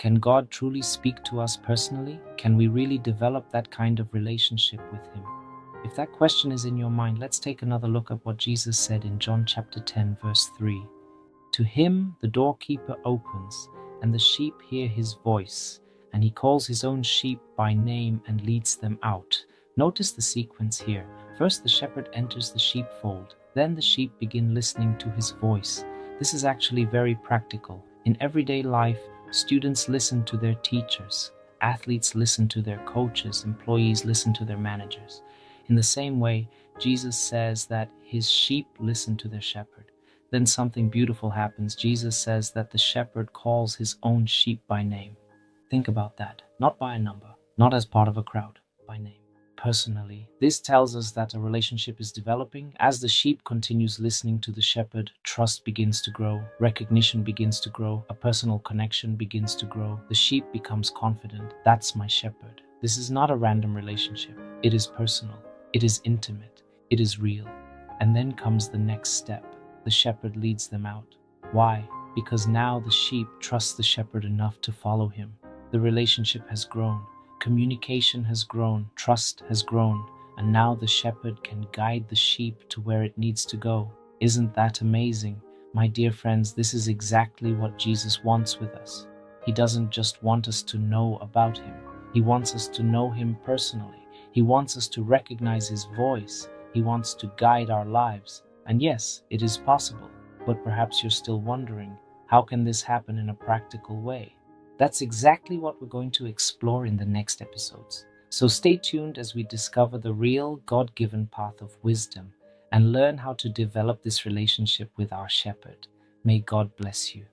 Can God truly speak to us personally? Can we really develop that kind of relationship with Him? If that question is in your mind, let's take another look at what Jesus said in John chapter 10, verse 3. To him the doorkeeper opens, and the sheep hear his voice, and he calls his own sheep by name and leads them out. Notice the sequence here. First, the shepherd enters the sheepfold. Then the sheep begin listening to his voice. This is actually very practical. In everyday life, students listen to their teachers. Athletes listen to their coaches. Employees listen to their managers. In the same way, Jesus says that his sheep listen to their shepherd. Then something beautiful happens. Jesus says that the shepherd calls his own sheep by name. Think about that. Not by a number, not as part of a crowd, by name. Personally, this tells us that a relationship is developing. As the sheep continues listening to the shepherd, trust begins to grow, recognition begins to grow, a personal connection begins to grow. The sheep becomes confident. That's my shepherd. This is not a random relationship. It is personal. It is intimate. It is real. And then comes the next step. The shepherd leads them out. Why? Because now the sheep trust the shepherd enough to follow him. The relationship has grown. Communication has grown. Trust has grown. And now the shepherd can guide the sheep to where it needs to go. Isn't that amazing? My dear friends, this is exactly what Jesus wants with us. He doesn't just want us to know about him. He wants us to know him personally. He wants us to recognize his voice. He wants to guide our lives. And yes, it is possible, but perhaps you're still wondering, how can this happen in a practical way? That's exactly what we're going to explore in the next episodes. So stay tuned as we discover the real God-given path of wisdom and learn how to develop this relationship with our shepherd. May God bless you.